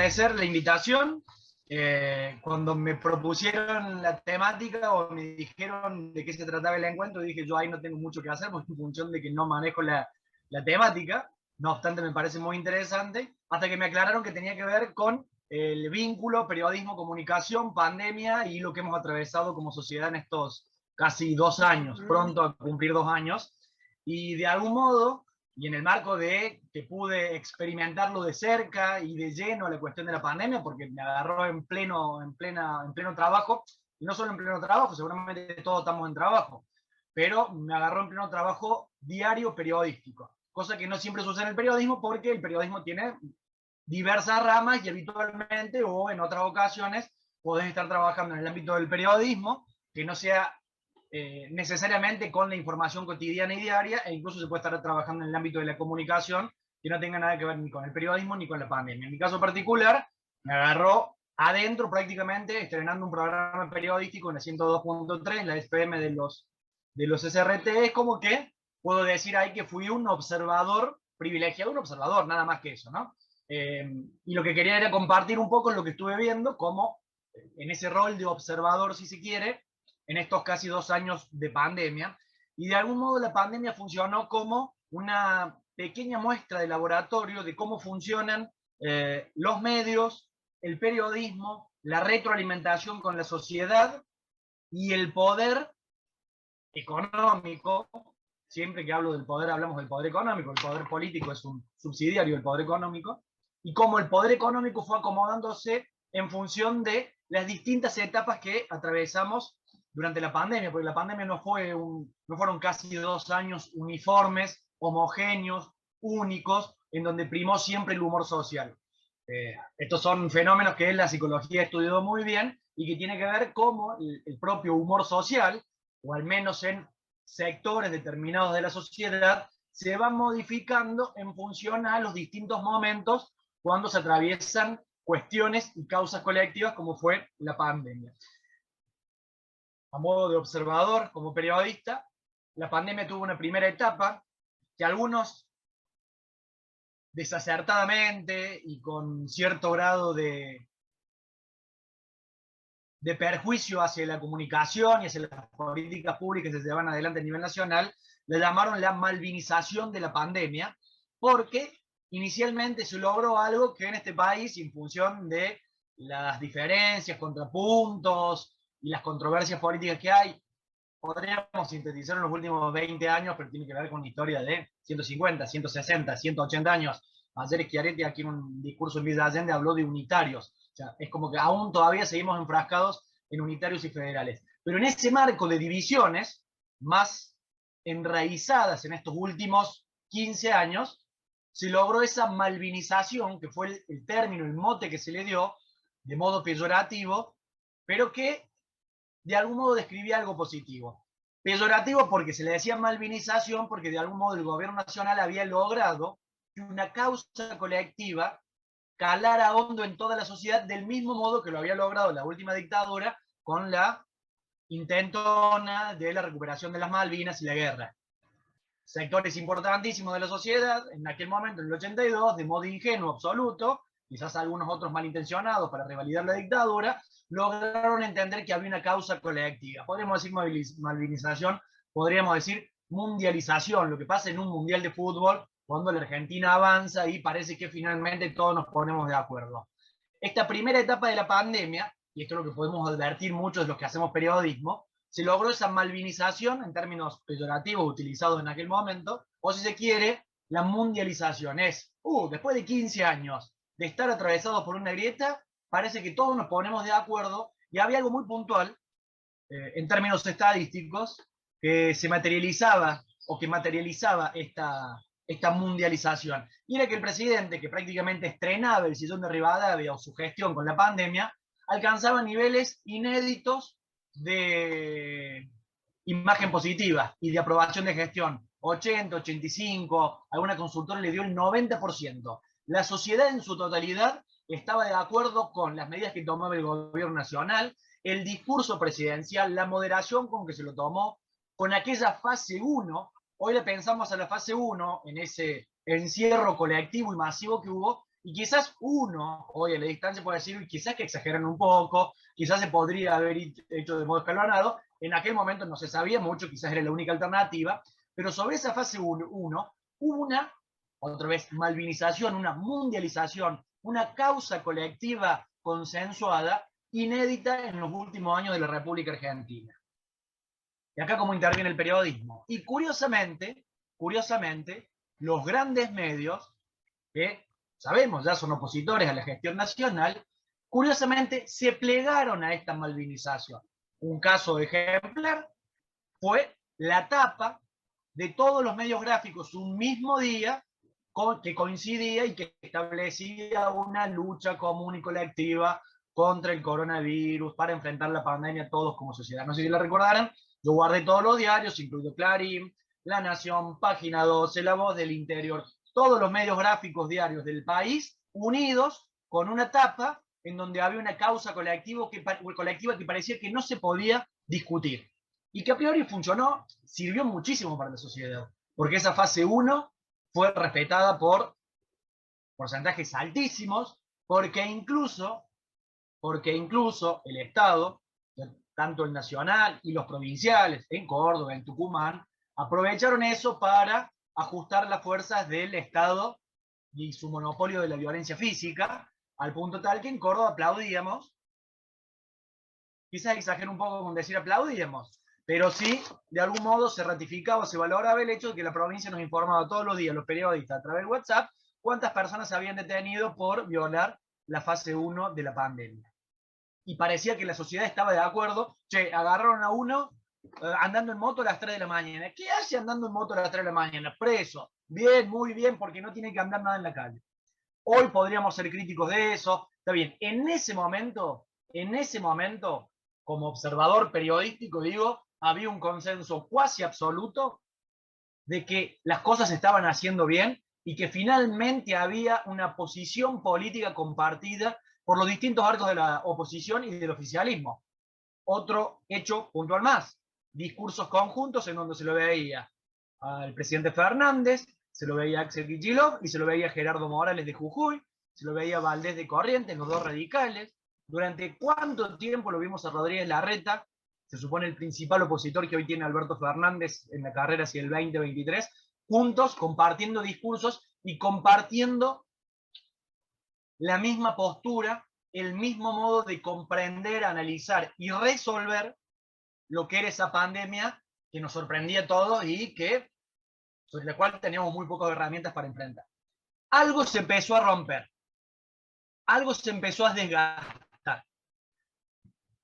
agradecer la invitación. Cuando me propusieron la temática o me dijeron de qué se trataba el encuentro, dije yo ahí no tengo mucho que hacer, porque en función de que no manejo la temática. No obstante, me parece muy interesante, hasta que me aclararon que tenía que ver con el vínculo periodismo-comunicación, pandemia y lo que hemos atravesado como sociedad en estos casi 2 años, pronto a cumplir 2 años. Y de algún modo, y en el marco de que pude experimentarlo de cerca y de lleno a la cuestión de la pandemia, porque me agarró en pleno trabajo, y no solo en pleno trabajo, seguramente todos estamos en trabajo, pero me agarró en pleno trabajo diario periodístico, cosa que no siempre sucede en el periodismo, porque el periodismo tiene diversas ramas y habitualmente o en otras ocasiones podés estar trabajando en el ámbito del periodismo, que no sea necesariamente con la información cotidiana y diaria, e incluso se puede estar trabajando en el ámbito de la comunicación que no tenga nada que ver ni con el periodismo ni con la pandemia. En mi caso particular, me agarró adentro prácticamente estrenando un programa periodístico en la 102.3, la FM de los SRT. Es como que puedo decir ahí que fui un observador privilegiado, un observador, nada más que eso, ¿no? Y lo que quería era compartir un poco lo que estuve viendo, como en ese rol de observador, si se quiere, en estos casi 2 años de pandemia. Y de algún modo la pandemia funcionó como una pequeña muestra de laboratorio de cómo funcionan los medios, el periodismo, la retroalimentación con la sociedad y el poder económico. Siempre que hablo del poder hablamos del poder económico, el poder político es un subsidiario del poder económico, y cómo el poder económico fue acomodándose en función de las distintas etapas que atravesamos durante la pandemia, porque la pandemia no fueron casi 2 años uniformes, homogéneos, únicos, en donde primó siempre el humor social. Estos son fenómenos que la psicología ha estudiado muy bien y que tiene que ver cómo el propio humor social, o al menos en sectores determinados de la sociedad, se va modificando en función a los distintos momentos cuando se atraviesan cuestiones y causas colectivas como fue la pandemia. A modo de observador, como periodista, la pandemia tuvo una primera etapa que algunos desacertadamente y con cierto grado de perjuicio hacia la comunicación y hacia las políticas públicas que se llevan adelante a nivel nacional, le llamaron la malvinización de la pandemia, porque inicialmente se logró algo que en este país, en función de las diferencias, contrapuntos y las controversias políticas que hay, podríamos sintetizar en los últimos 20 años, pero tiene que ver con una historia de 150, 160, 180 años. Ayer Schiaretti, aquí en un discurso en Villa Allende, habló de unitarios. O sea, es como que aún todavía seguimos enfrascados en unitarios y federales. Pero en ese marco de divisiones más enraizadas en estos últimos 15 años, se logró esa malvinización, que fue el término, el mote que se le dio, de modo peyorativo, pero que de algún modo describía algo positivo. Peyorativo porque se le decía malvinización, porque de algún modo el gobierno nacional había logrado que una causa colectiva calara hondo en toda la sociedad, del mismo modo que lo había logrado la última dictadura con la intentona de la recuperación de las Malvinas y la guerra. Sectores importantísimos de la sociedad, en aquel momento, en el 82, de modo ingenuo absoluto, quizás algunos otros malintencionados para revalidar la dictadura, lograron entender que había una causa colectiva. Podríamos decir malvinización, podríamos decir mundialización, lo que pasa en un mundial de fútbol cuando la Argentina avanza y parece que finalmente todos nos ponemos de acuerdo. Esta primera etapa de la pandemia, y esto es lo que podemos advertir muchos de los que hacemos periodismo, se logró esa malvinización en términos peyorativos utilizados en aquel momento, o si se quiere, la mundialización. Es, después de 15 años de estar atravesados por una grieta, parece que todos nos ponemos de acuerdo, y había algo muy puntual, en términos estadísticos, que se materializaba o que materializaba esta mundialización. Y era que el presidente, que prácticamente estrenaba el sillón de Rivadavia o su gestión con la pandemia, alcanzaba niveles inéditos de imagen positiva y de aprobación de gestión. 80, 85, alguna consultora le dio el 90%. La sociedad en su totalidad estaba de acuerdo con las medidas que tomaba el gobierno nacional, el discurso presidencial, la moderación con que se lo tomó, con aquella fase 1. Hoy le pensamos a la fase 1 en ese encierro colectivo y masivo que hubo, Y quizás uno, hoy a la distancia, puede decir, quizás que exageran un poco, quizás se podría haber hecho de modo escalonado, en aquel momento no se sabía mucho, quizás era la única alternativa, pero sobre esa fase 1 hubo una, otra vez, malvinización, una mundialización, una causa colectiva consensuada, inédita en los últimos años de la República Argentina. Y acá cómo interviene el periodismo. Y curiosamente, los grandes medios, que sabemos ya son opositores a la gestión nacional, curiosamente se plegaron a esta malvinización. Un caso ejemplar fue la tapa de todos los medios gráficos un mismo día que coincidía y que establecía una lucha común y colectiva contra el coronavirus para enfrentar la pandemia todos como sociedad. No sé si la recordarán, yo guardé todos los diarios, incluido Clarín, La Nación, Página 12, La Voz del Interior, todos los medios gráficos diarios del país unidos con una tapa en donde había una causa colectiva que parecía que no se podía discutir. Y que a priori funcionó, sirvió muchísimo para la sociedad, porque esa fase 1 fue respetada por porcentajes altísimos, porque incluso el Estado, tanto el nacional y los provinciales, en Córdoba, en Tucumán, aprovecharon eso para ajustar las fuerzas del Estado y su monopolio de la violencia física, al punto tal que en Córdoba aplaudíamos, quizás exagero un poco con decir aplaudíamos, pero sí, de algún modo se ratificaba, se valoraba el hecho de que la provincia nos informaba todos los días, los periodistas, a través de WhatsApp, cuántas personas se habían detenido por violar la fase 1 de la pandemia. Y parecía que la sociedad estaba de acuerdo, che, agarraron a uno andando en moto a las 3 de la mañana. ¿Qué hace andando en moto a las 3 de la mañana? Preso. Bien, muy bien, porque no tiene que andar nada en la calle. Hoy podríamos ser críticos de eso. Está bien, en ese momento, como observador periodístico, digo, había un consenso cuasi absoluto de que las cosas se estaban haciendo bien y que finalmente había una posición política compartida por los distintos arcos de la oposición y del oficialismo. Otro hecho puntual más, discursos conjuntos en donde se lo veía al presidente Fernández, se lo veía a Axel Kicillof y se lo veía a Gerardo Morales de Jujuy, se lo veía a Valdés de Corrientes, los dos radicales. ¿Durante cuánto tiempo lo vimos a Rodríguez Larreta, se supone el principal opositor que hoy tiene Alberto Fernández en la carrera hacia el 2023, juntos compartiendo discursos y compartiendo la misma postura, el mismo modo de comprender, analizar y resolver lo que era esa pandemia que nos sorprendía a todos y que, sobre la cual teníamos muy pocas herramientas para enfrentar? Algo se empezó a romper, algo se empezó a desgastar.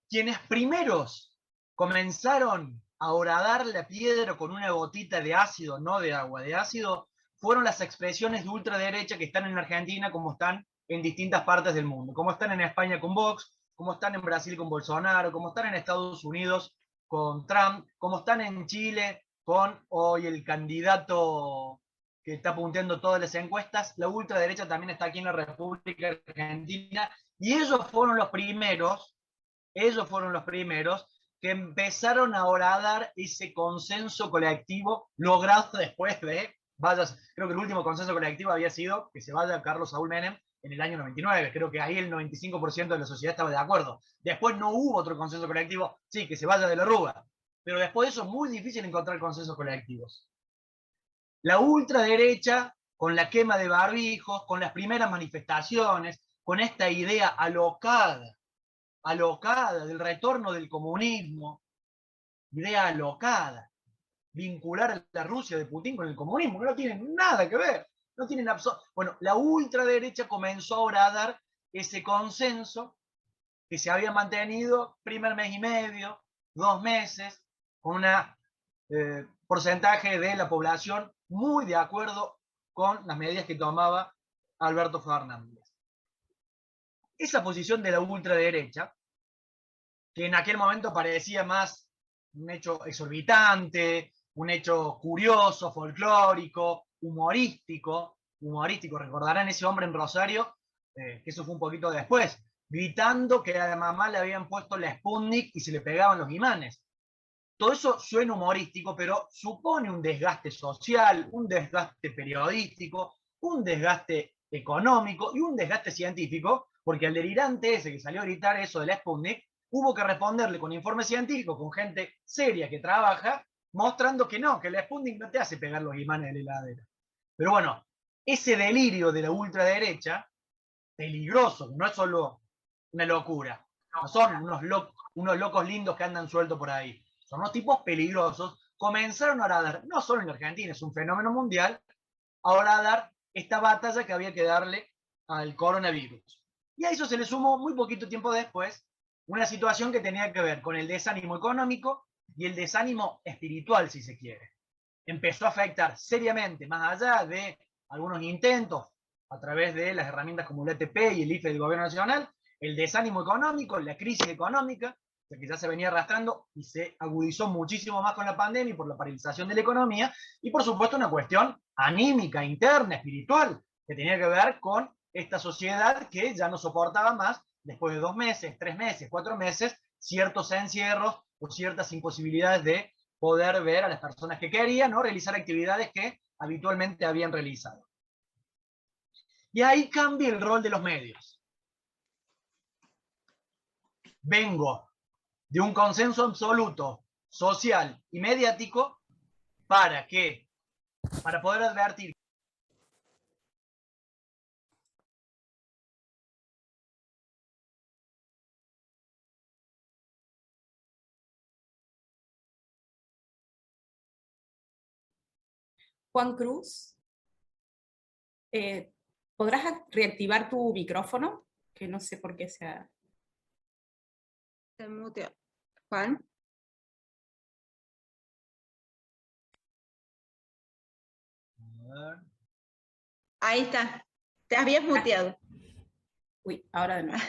Quienes primeros comenzaron a horadar la piedra con una gotita de ácido, no de agua, de ácido, fueron las expresiones de ultraderecha que están en Argentina como están en distintas partes del mundo, como están en España con Vox, como están en Brasil con Bolsonaro, como están en Estados Unidos con Trump, como están en Chile con hoy el candidato que está punteando todas las encuestas. La ultraderecha también está aquí en la República Argentina y ellos fueron los primeros que empezaron a horadar ese consenso colectivo logrado después de, creo que el último consenso colectivo había sido que se vaya Carlos Saúl Menem en el año 99. Creo que ahí el 95% de la sociedad estaba de acuerdo. Después no hubo otro consenso colectivo, sí, que se vaya de la Rúa. Pero después de eso es muy difícil encontrar consensos colectivos. La ultraderecha, con la quema de barbijos, con las primeras manifestaciones, con esta idea alocada del retorno del comunismo, idea alocada, vincular a la Rusia de Putin con el comunismo, que no tienen nada que ver, no tienen Bueno, la ultraderecha comenzó a horadar ese consenso que se había mantenido primer mes y medio, 2 meses, con un porcentaje de la población muy de acuerdo con las medidas que tomaba Alberto Fernández. Esa posición de la ultraderecha, que en aquel momento parecía más un hecho exorbitante, un hecho curioso, folclórico, humorístico, recordarán ese hombre en Rosario, que eso fue un poquito después, gritando que a la mamá le habían puesto la Sputnik y se le pegaban los imanes. Todo eso suena humorístico, pero supone un desgaste social, un desgaste periodístico, un desgaste económico y un desgaste científico, porque al delirante ese que salió a gritar eso de la Sputnik, hubo que responderle con informes científicos, con gente seria que trabaja, mostrando que no, que la Sputnik no te hace pegar los imanes de la heladera. Pero bueno, ese delirio de la ultraderecha, peligroso, no es solo una locura, no son unos locos lindos que andan sueltos por ahí, son unos tipos peligrosos, comenzaron a dar, no solo en Argentina, es un fenómeno mundial, ahora a dar esta batalla que había que darle al coronavirus. Y a eso se le sumó muy poquito tiempo después una situación que tenía que ver con el desánimo económico y el desánimo espiritual, si se quiere. Empezó a afectar seriamente, más allá de algunos intentos a través de las herramientas como el ETP y el IFE del gobierno nacional, el desánimo económico, la crisis económica, que ya se venía arrastrando y se agudizó muchísimo más con la pandemia y por la paralización de la economía, y por supuesto una cuestión anímica, interna, espiritual, que tenía que ver con esta sociedad que ya no soportaba más, después de 2 meses, 3 meses, 4 meses, ciertos encierros o ciertas imposibilidades de poder ver a las personas que querían, ¿no? Realizar actividades que habitualmente habían realizado. Y ahí cambia el rol de los medios. Vengo de un consenso absoluto, social y mediático, para poder advertir. Juan Cruz, ¿podrás reactivar tu micrófono? Que no sé por qué se ha... Se muteó. Juan. Ahí está. Te habías muteado. Uy, ahora de nuevo.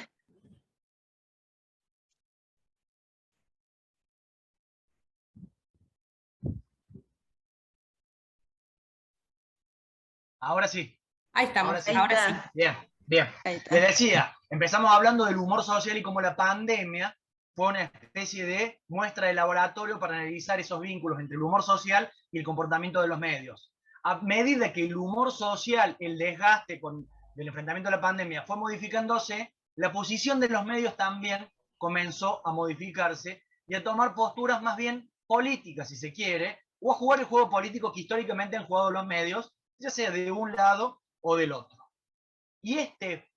Ahora sí. Ahí estamos, Ahora sí. ahora sí. Bien, bien. Les decía, empezamos hablando del humor social y cómo la pandemia fue una especie de muestra de laboratorio para analizar esos vínculos entre el humor social y el comportamiento de los medios. A medida que el humor social, el desgaste del enfrentamiento a la pandemia fue modificándose, la posición de los medios también comenzó a modificarse y a tomar posturas más bien políticas, si se quiere, o a jugar el juego político que históricamente han jugado los medios, ya sea de un lado o del otro. Y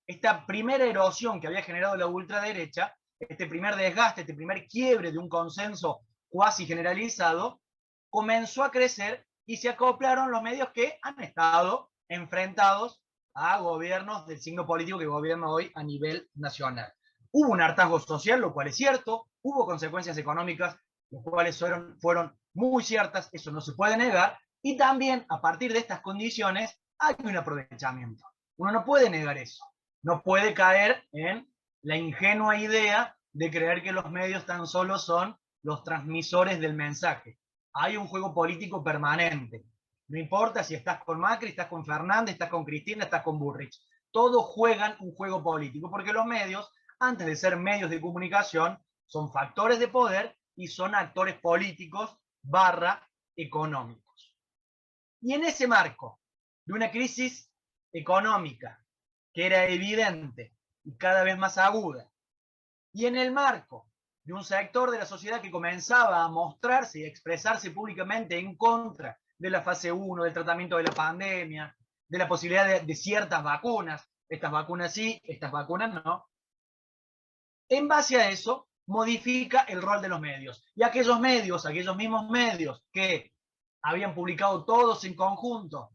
esta primera erosión que había generado la ultraderecha, este primer desgaste, este primer quiebre de un consenso cuasi generalizado, comenzó a crecer y se acoplaron los medios que han estado enfrentados a gobiernos del signo político que gobierna hoy a nivel nacional. Hubo un hartazgo social, lo cual es cierto, hubo consecuencias económicas, las cuales fueron muy ciertas, eso no se puede negar, y también a partir de estas condiciones hay un aprovechamiento. Uno no puede negar eso. No puede caer en la ingenua idea de creer que los medios tan solo son los transmisores del mensaje. Hay un juego político permanente. No importa si estás con Macri, estás con Fernández, estás con Cristina, estás con Bullrich. Todos juegan un juego político, porque los medios, antes de ser medios de comunicación, son factores de poder y son actores políticos / económicos. Y en ese marco de una crisis económica que era evidente y cada vez más aguda, y en el marco de un sector de la sociedad que comenzaba a mostrarse y a expresarse públicamente en contra de la fase 1, del tratamiento de la pandemia, de la posibilidad de ciertas vacunas, estas vacunas sí, estas vacunas no, en base a eso modifica el rol de los medios. Y aquellos mismos medios que habían publicado todos en conjunto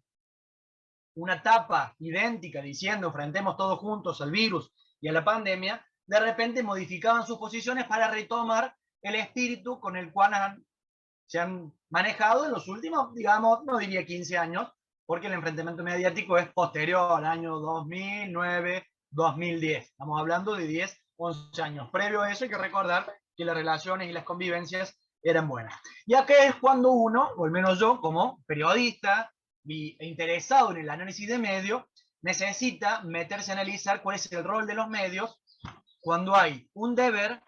una tapa idéntica diciendo enfrentemos todos juntos al virus y a la pandemia, de repente modificaban sus posiciones para retomar el espíritu con el cual se han manejado en los últimos, digamos, no diría 15 años, porque el enfrentamiento mediático es posterior al año 2009, 2010. Estamos hablando de 10, 11 años. Previo a eso hay que recordar que las relaciones y las convivencias eran buenas. Y acá es cuando uno, o al menos yo como periodista e interesado en el análisis de medios, necesita meterse a analizar cuál es el rol de los medios cuando hay un deber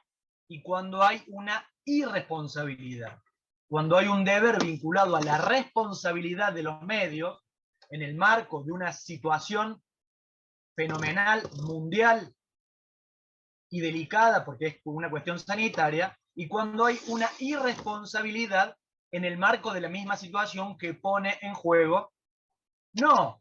y cuando hay una irresponsabilidad. Cuando hay un deber vinculado a la responsabilidad de los medios en el marco de una situación fenomenal, mundial y delicada, porque es una cuestión sanitaria, y cuando hay una irresponsabilidad en el marco de la misma situación que pone en juego, no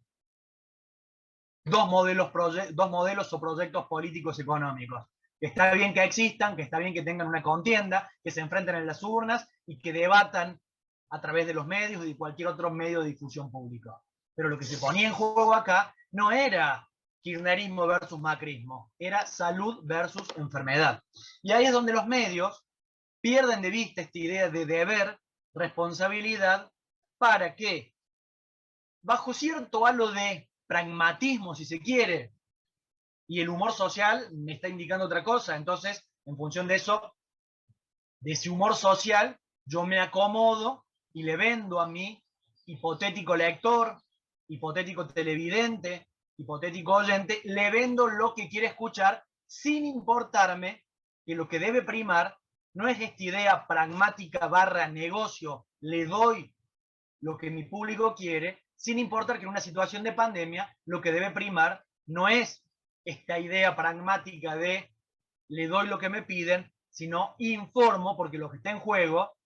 dos modelos o proyectos políticos económicos. Que está bien que existan, que está bien que tengan una contienda, que se enfrenten en las urnas y que debatan a través de los medios y de cualquier otro medio de difusión pública. Pero lo que se ponía en juego acá no era kirchnerismo versus macrismo, era salud versus enfermedad. Y ahí es donde los medios pierden de vista esta idea de deber, responsabilidad, para que, bajo cierto halo de pragmatismo, si se quiere, y el humor social me está indicando otra cosa, entonces, en función de eso, de ese humor social, yo me acomodo y le vendo a mi hipotético lector, hipotético televidente, hipotético oyente, le vendo lo que quiere escuchar sin importarme que lo que debe primar no es esta idea pragmática / negocio, le doy lo que mi público quiere, sin importar que en una situación de pandemia lo que debe primar no es esta idea pragmática de le doy lo que me piden, sino informo, porque lo que está en juego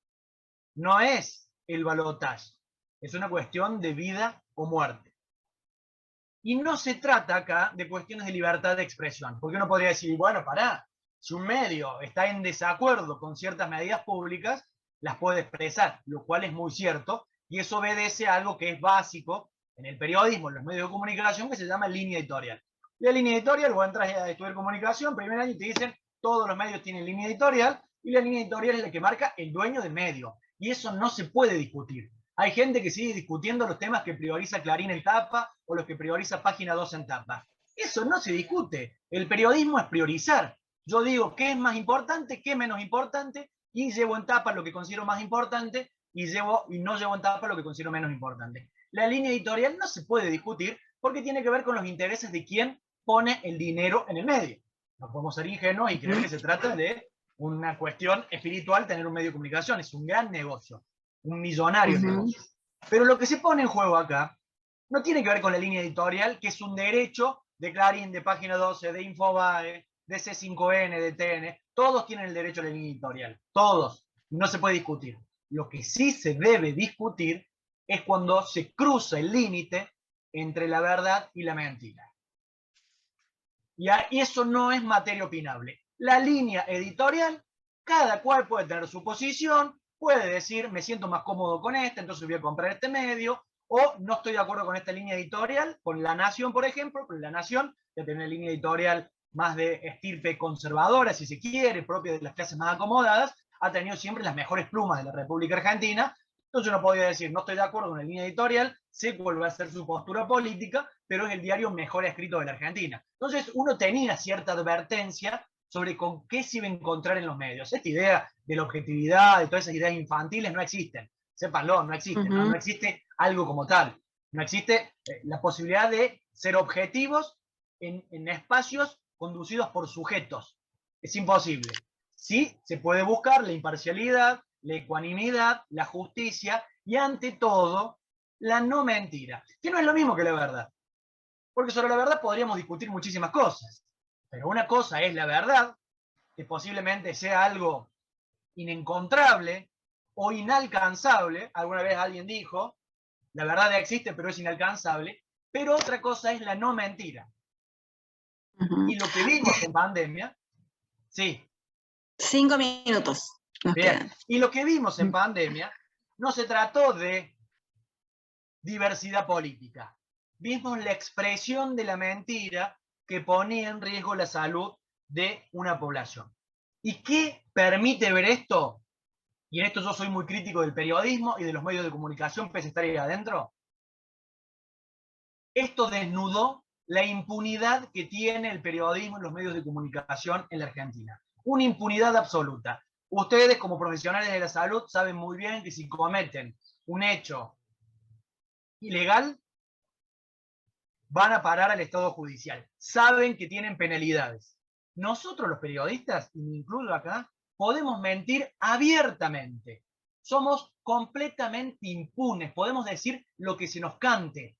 no es el balotaje, es una cuestión de vida o muerte. Y no se trata acá de cuestiones de libertad de expresión, porque uno podría decir, bueno, pará, si un medio está en desacuerdo con ciertas medidas públicas, las puede expresar, lo cual es muy cierto, y eso obedece a algo que es básico en el periodismo, en los medios de comunicación, que se llama línea editorial. Y la línea editorial, vos entras a estudiar comunicación, primer año, y te dicen, todos los medios tienen línea editorial, y la línea editorial es la que marca el dueño del medio. Y eso no se puede discutir. Hay gente que sigue discutiendo los temas que prioriza Clarín en tapa o los que prioriza Página 2 en tapa. Eso no se discute. El periodismo es priorizar. Yo digo qué es más importante, qué es menos importante, y llevo en tapa lo que considero más importante y no llevo en tapa lo que considero menos importante. La línea editorial no se puede discutir porque tiene que ver con los intereses de quien pone el dinero en el medio. No podemos ser ingenuos y creer que se trata de una cuestión espiritual tener un medio de comunicación. Es un gran negocio, un millonario negocio. Pero lo que se pone en juego acá no tiene que ver con la línea editorial, que es un derecho de Clarín, de Página 12, de Infobae, de C5N, de TN. Todos tienen el derecho a la línea editorial. Todos. No se puede discutir. Lo que sí se debe discutir es cuando se cruza el límite entre la verdad y la mentira. Y eso no es materia opinable. La línea editorial, cada cual puede tener su posición, puede decir, me siento más cómodo con esta, entonces voy a comprar este medio, o no estoy de acuerdo con esta línea editorial, con La Nación, por ejemplo, con La Nación, que tiene una línea editorial más de estirpe conservadora, si se quiere, propia de las clases más acomodadas, ha tenido siempre las mejores plumas de la República Argentina. Entonces uno podría decir, no estoy de acuerdo con la línea editorial, sé cuál va a ser su postura política, pero es el diario mejor escrito de la Argentina. Entonces uno tenía cierta advertencia sobre con qué se iba a encontrar en los medios. Esta idea de la objetividad, de todas esas ideas infantiles no existen. Sépanlo, no existen. No existe algo como tal. No existe la posibilidad de ser objetivos en espacios conducidos por sujetos. Es imposible. Sí, se puede buscar la imparcialidad, la ecuanimidad, la justicia y, ante todo, la no mentira, que no es lo mismo que la verdad. Porque sobre la verdad podríamos discutir muchísimas cosas. Pero una cosa es la verdad, que posiblemente sea algo inencontrable o inalcanzable. Alguna vez alguien dijo, la verdad existe pero es inalcanzable. Pero otra cosa es la no mentira. Y lo que vimos en pandemia, sí. 5 minutos. Bien. Y lo que vimos en pandemia no se trató de diversidad política. Vimos la expresión de la mentira que ponía en riesgo la salud de una población. ¿Y qué permite ver esto? Y en esto yo soy muy crítico del periodismo y de los medios de comunicación, pese a estar ahí adentro. Esto desnudó la impunidad que tiene el periodismo y los medios de comunicación en la Argentina. Una impunidad absoluta. Ustedes, como profesionales de la salud, saben muy bien que si cometen un hecho ilegal, van a parar al Estado judicial. Saben que tienen penalidades. Nosotros los periodistas, y me incluyo acá, podemos mentir abiertamente. Somos completamente impunes. Podemos decir lo que se nos cante.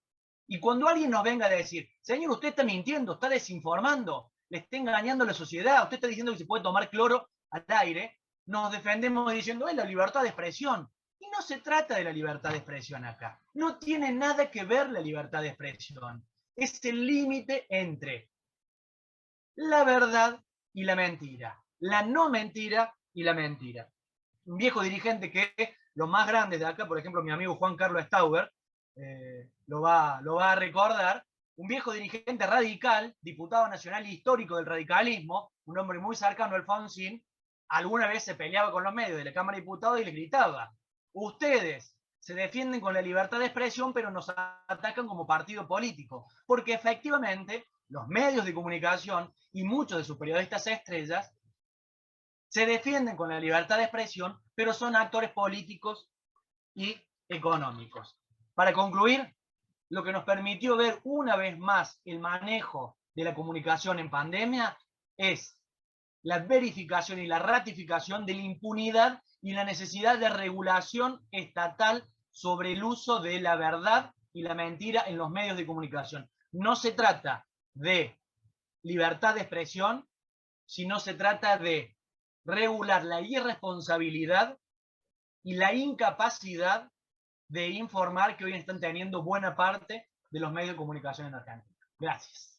Y cuando alguien nos venga a decir, señor, usted está mintiendo, está desinformando, le está engañando a la sociedad, usted está diciendo que se puede tomar cloro al aire, nos defendemos diciendo, es la libertad de expresión. Y no se trata de la libertad de expresión acá. No tiene nada que ver la libertad de expresión. Es el límite entre la verdad y la mentira, la no mentira y la mentira. Un viejo dirigente que los más grandes de acá, por ejemplo, mi amigo Juan Carlos Stauber, lo va a recordar, un viejo dirigente radical, diputado nacional histórico del radicalismo, un hombre muy cercano a Alfonsín, alguna vez se peleaba con los medios de la Cámara de Diputados y le gritaba, ustedes se defienden con la libertad de expresión, pero nos atacan como partido político, porque efectivamente los medios de comunicación y muchos de sus periodistas estrellas se defienden con la libertad de expresión, pero son actores políticos y económicos. Para concluir, lo que nos permitió ver una vez más el manejo de la comunicación en pandemia es la verificación y la ratificación de la impunidad y la necesidad de regulación estatal sobre el uso de la verdad y la mentira en los medios de comunicación. No se trata de libertad de expresión, sino se trata de regular la irresponsabilidad y la incapacidad de informar que hoy están teniendo buena parte de los medios de comunicación en Argentina. Gracias.